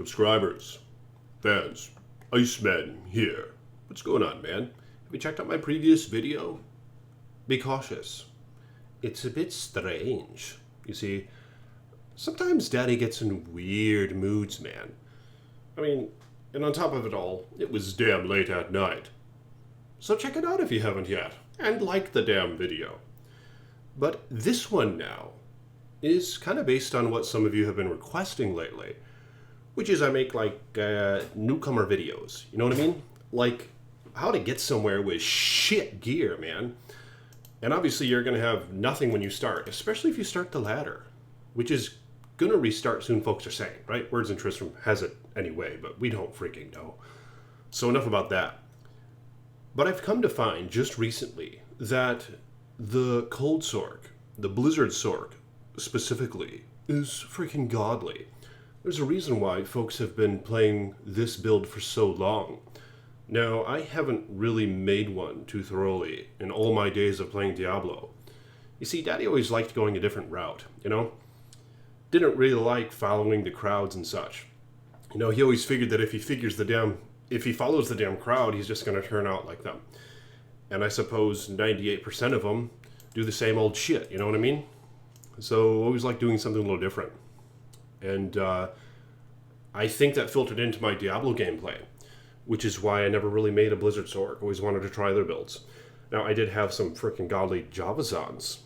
Subscribers, fans, Iceman here. What's going on, man? Have you checked out my previous video? Be cautious. It's a bit strange. You see, sometimes Daddy gets in weird moods, man. I mean, and on top of it all, it was damn late at night. So check it out if you haven't yet, and like the damn video. But this one now is kind of based on what some of you have been requesting lately, which is I make like newcomer videos, you know what I mean? Like how to get somewhere with shit gear, man. And obviously you're going to have nothing when you start, especially if you start the ladder, which is going to restart soon, folks are saying, right? Words and Tristram has it anyway, but we don't freaking know. So enough about that. But I've come to find just recently that the cold sorc, the blizzard sorc specifically, is freaking godly. There's a reason why folks have been playing this build for so long. Now, I haven't really made one too thoroughly in all my days of playing Diablo. You see, Daddy always liked going a different route, you know? Didn't really like following the crowds and such. You know, he always figured that if he follows the damn crowd, he's just going to turn out like them. And I suppose 98% of them do the same old shit, you know what I mean? So I always like doing something a little different. And I think that filtered into my Diablo gameplay, which is why I never really made a Blizzard sorc. Always wanted to try their builds. Now, I did have some freaking godly Javazans,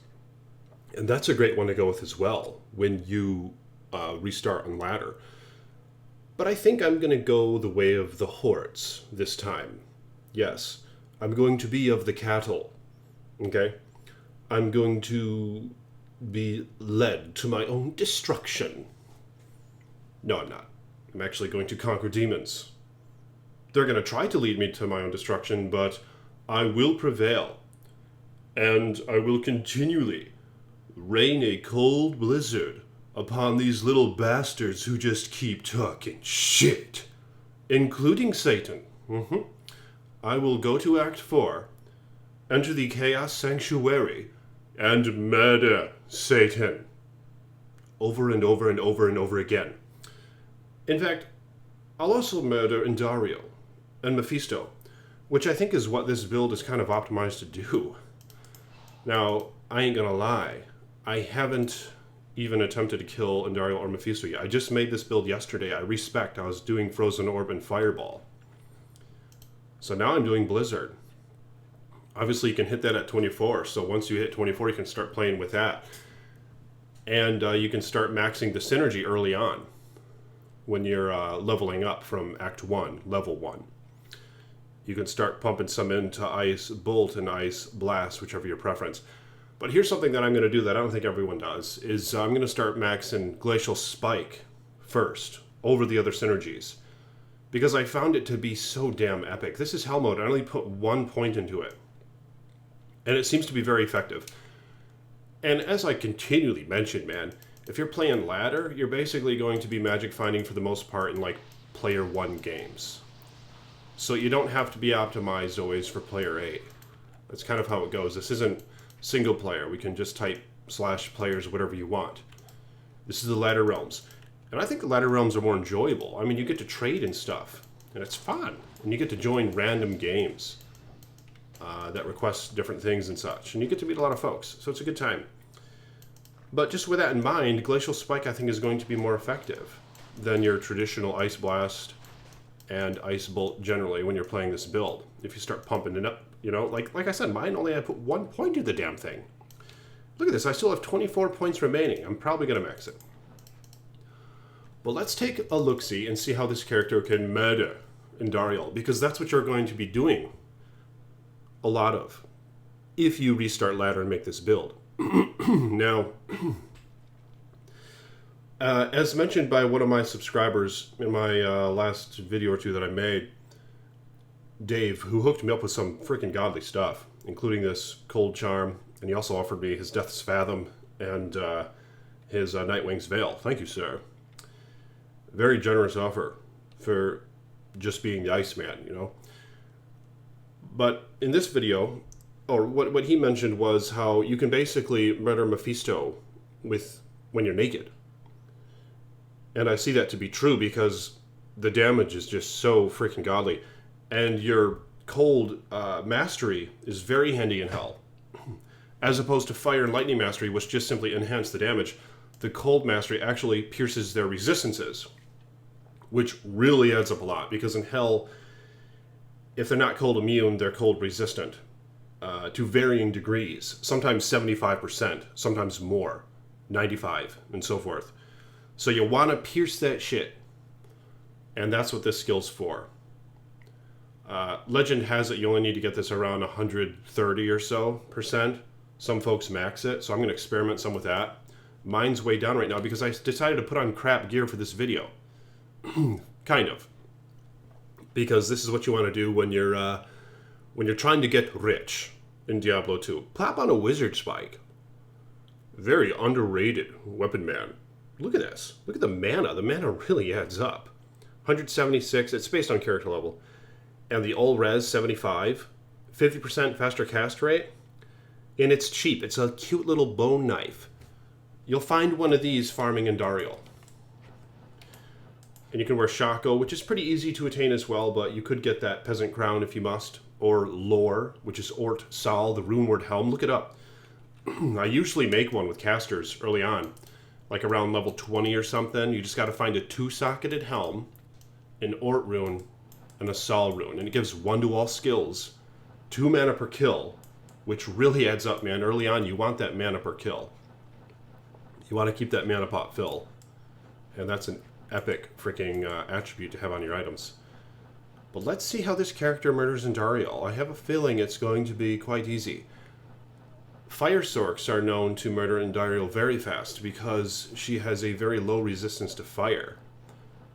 and that's a great one to go with as well when you restart on ladder. But I think I'm going to go the way of the hordes this time. Yes, I'm going to be of the cattle, okay? I'm going to be led to my own destruction. No, I'm not. I'm actually going to conquer demons. They're going to try to lead me to my own destruction, but I will prevail. And I will continually rain a cold blizzard upon these little bastards who just keep talking shit, including Satan. I will go to Act 4, enter the Chaos Sanctuary, and murder Satan. Over and over and over and over again. In fact, I'll also murder Indariel and Mephisto, which I think is what this build is kind of optimized to do. Now, I ain't gonna lie, I haven't even attempted to kill Indariel or Mephisto yet. I just made this build yesterday. I was doing Frozen Orb and Fireball. So now I'm doing Blizzard. Obviously you can hit that at 24, so once you hit 24 you can start playing with that. And you can start maxing the synergy early on when you're leveling up from Act 1, Level 1. You can start pumping some into Ice Bolt and Ice Blast, whichever your preference. But here's something that I'm going to do that I don't think everyone does, is I'm going to start maxing Glacial Spike first, over the other synergies. Because I found it to be so damn epic. This is Hell Mode, I only put 1 point into it. And it seems to be very effective. And as I continually mention, man, if you're playing ladder, you're basically going to be magic finding for the most part in like player 1 games. So you don't have to be optimized always for player 8. That's kind of how it goes. This isn't single player. We can just type /players, whatever you want. This is the ladder realms. And I think the ladder realms are more enjoyable. I mean, you get to trade and stuff, and it's fun. And you get to join random games that request different things and such. And you get to meet a lot of folks, so it's a good time. But just with that in mind, Glacial Spike I think is going to be more effective than your traditional Ice Blast and Ice Bolt generally when you're playing this build. If you start pumping it up, you know, like I said, mine only I put 1 point to the damn thing. Look at this, I still have 24 points remaining. I'm probably going to max it. But let's take a look-see and see how this character can murder Indariel, because that's what you're going to be doing a lot of if you restart ladder and make this build. Now, as mentioned by one of my subscribers in my last video or two that I made, Dave, who hooked me up with some freaking godly stuff, including this Cold Charm, and he also offered me his Death's Fathom and his Nightwing's Veil. Thank you, sir. Very generous offer for just being the Iceman, you know. But in this video, or what he mentioned was how you can basically murder Mephisto when you're naked. And I see that to be true because the damage is just so freaking godly. And your cold mastery is very handy in hell. As opposed to fire and lightning mastery, which just simply enhance the damage, the cold mastery actually pierces their resistances, which really adds up a lot. Because in hell, if they're not cold immune, they're cold resistant to varying degrees. Sometimes 75%, sometimes more, 95, and so forth. So you want to pierce that shit. And that's what this skill's for. Legend has it you only need to get this around 130 or so %. Some folks max it, so I'm going to experiment some with that. Mine's way down right now because I decided to put on crap gear for this video. Kind of. Because this is what you want to do when you're trying to get rich in Diablo 2. Plop on a wizard spike. Very underrated weapon man. Look at this. Look at the mana. The mana really adds up. 176. It's based on character level. And the all res 75. 50% faster cast rate. And it's cheap. It's a cute little bone knife. You'll find one of these farming in Dariel. And you can wear Shako, which is pretty easy to attain as well, but you could get that peasant crown if you must. Or Lore, which is Ort Sal, the runeward helm. Look it up. I usually make one with casters early on. Like around level 20 or something. You just got to find a 2-socketed helm, an Ort rune, and a Sal rune. And it gives 1 to all skills. 2 mana per kill, which really adds up, man. Early on, you want that mana per kill. You want to keep that mana pot fill. And that's an epic freaking attribute to have on your items. But let's see how this character murders in Dariel. I have a feeling it's going to be quite easy. Fire sorcs are known to murder in Dariel very fast because she has a very low resistance to fire.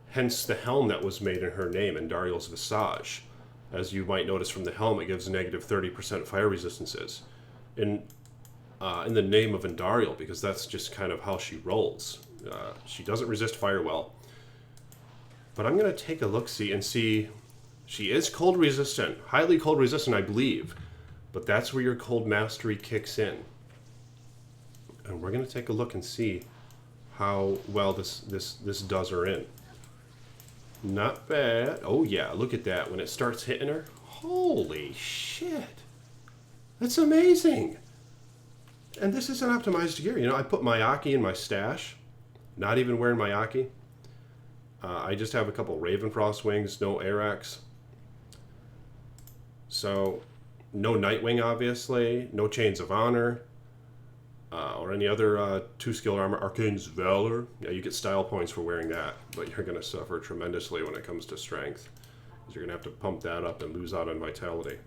Hence the helm that was made in her name, in Dariel's Visage. As you might notice from the helm, it gives negative 30% fire resistances. In the name of Indariel, because that's just kind of how she rolls. She doesn't resist fire well. But I'm going to take a look-see and see... She is cold resistant. Highly cold resistant, I believe. But that's where your cold mastery kicks in. And we're going to take a look and see how well this does her in. Not bad. Oh yeah, look at that. When it starts hitting her. Holy shit. That's amazing. And this is an optimized gear. You know, I put my Aki in my stash. Not even wearing my Aki. I just have a couple Ravenfrost wings, no Arax. So, no Nightwing, obviously. No Chains of Honor. Or any other 2-skill armor. Arcane's Valor. Yeah, you get style points for wearing that. But you're going to suffer tremendously when it comes to strength. Because you're going to have to pump that up and lose out on vitality.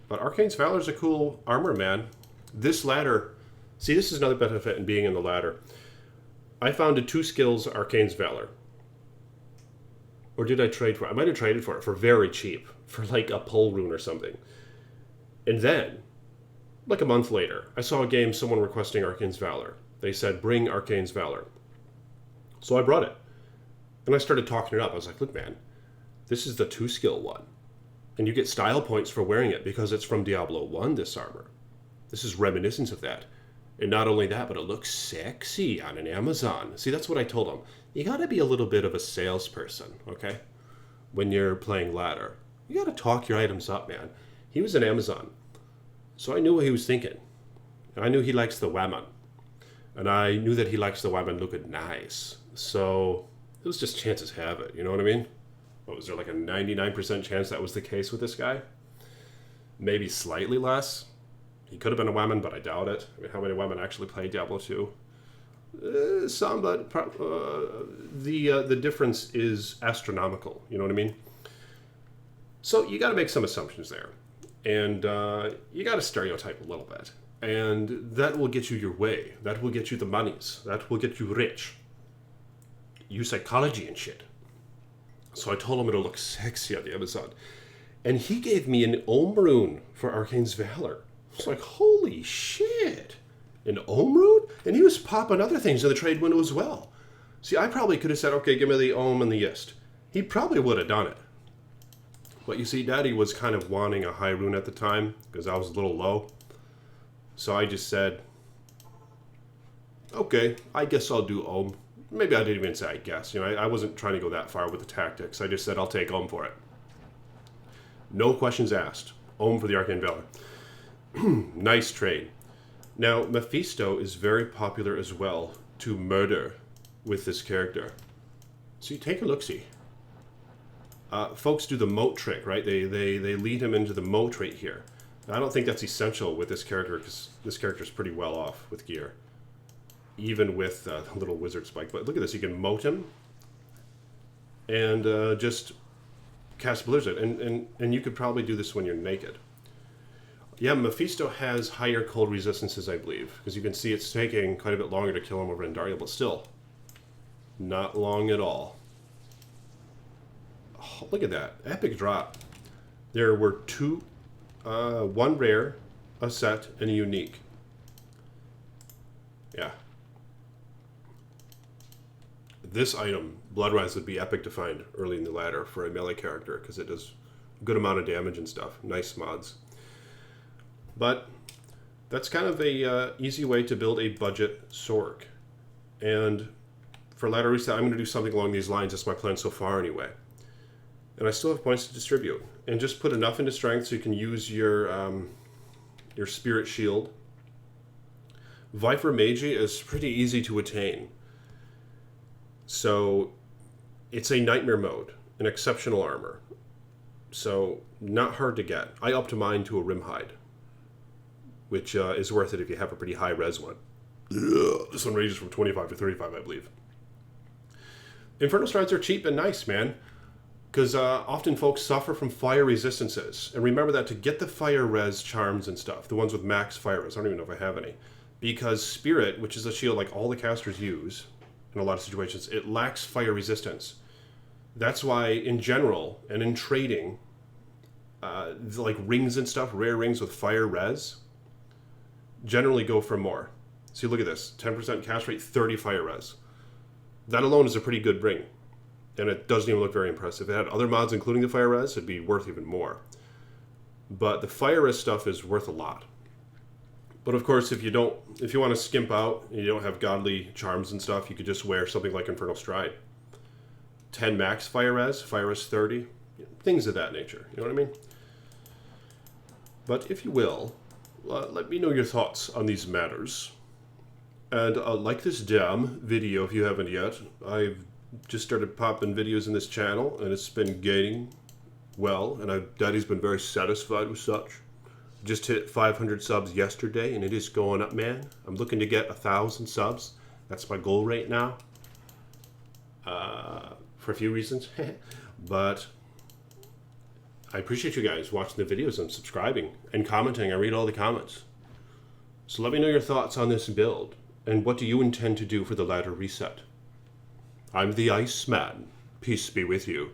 But Arcane's Valor is a cool armor, man. This ladder... See, this is another benefit in being in the ladder. I found a 2 skills Arcane's Valor. Or did I trade for it? I might have traded for it for very cheap. For like a pole rune or something. And then, like a month later, I saw a game, someone requesting Arcane's Valor. They said, bring Arcane's Valor. So I brought it. And I started talking it up. I was like, look, man, this is the 2-skill one. And you get style points for wearing it because it's from Diablo 1, this armor. This is reminiscent of that. And not only that, but it looks sexy on an Amazon. See, that's what I told him. You gotta be a little bit of a salesperson, okay? When you're playing ladder. You gotta talk your items up, man. He was an Amazon. So I knew what he was thinking. And I knew he likes the women. And I knew that he likes the women looking nice. So it was just chances have it, you know what I mean? What, was there like a 99% chance that was the case with this guy? Maybe slightly less. He could have been a woman, but I doubt it. I mean, how many women actually play Diablo 2? Some, but the difference is astronomical. You know what I mean? So you got to make some assumptions there. And you got to stereotype a little bit. And that will get you your way. That will get you the monies. That will get you rich. Use psychology and shit. So I told him it'll look sexy on the Amazon. And he gave me an Ohm rune for Arcane's Valor. I was like, holy shit. An Ohm rune? And he was popping other things in the trade window as well. See, I probably could have said, okay, give me the Ohm and the Yist. He probably would have done it. But you see, Daddy was kind of wanting a high rune at the time, because I was a little low. So I just said, okay, I guess I'll do Ohm. maybe I didn't even say I guess. You know, I wasn't trying to go that far with the tactics. I just said I'll take Ohm for it. No questions asked. Ohm for the Arcane Valor. Nice trade. Now, Mephisto is very popular as well to murder with this character. So you take a look-see. Folks do the moat trick, right? They lead him into the moat right here. Now, I don't think that's essential with this character because this character is pretty well off with gear. Even with the little wizard spike. But look at this, you can moat him and just cast Blizzard. And you could probably do this when you're naked. Yeah, Mephisto has higher cold resistances, I believe, because you can see it's taking quite a bit longer to kill him over in Daria, but still, not long at all. Oh, look at that. Epic drop. There were one rare, a set, and a unique. Yeah. This item, Bloodrise, would be epic to find early in the ladder for a melee character, because it does a good amount of damage and stuff. Nice mods. But that's kind of a easy way to build a budget sorc. And for ladder reset, I'm going to do something along these lines. That's my plan so far anyway. And I still have points to distribute. And just put enough into strength so you can use your spirit shield. Viper Magi is pretty easy to attain. So it's a nightmare mode, an exceptional armor. So not hard to get. I upped mine to a rimhide, which is worth it if you have a pretty high res one. This one ranges from 25 to 35, I believe. Infernal Strides are cheap and nice, man. Because often folks suffer from fire resistances. And remember that to get the fire res charms and stuff, the ones with max fire res, I don't even know if I have any. Because Spirit, which is a shield like all the casters use, in a lot of situations, it lacks fire resistance. That's why, in general, and in trading, like rings and stuff, rare rings with fire res, generally go for more. See, look at this. 10% cast rate, 30 fire res. That alone is a pretty good ring. And it doesn't even look very impressive. If it had other mods, including the fire res, it'd be worth even more. But the fire res stuff is worth a lot. But of course, if you want to skimp out and you don't have godly charms and stuff, you could just wear something like Infernal Stride. 10 max fire res 30, things of that nature. You know what I mean? But if you will, let me know your thoughts on these matters. And like this damn video if you haven't yet. I've just started popping videos in this channel, and it's been gaining well, and Daddy's been very satisfied with such. Just hit 500 subs yesterday, and it is going up, man. I'm looking to get 1,000 subs. That's my goal right now. For a few reasons. But I appreciate you guys watching the videos and subscribing and commenting. I read all the comments. So let me know your thoughts on this build, and what do you intend to do for the ladder reset? I'm the Iceman. Peace be with you.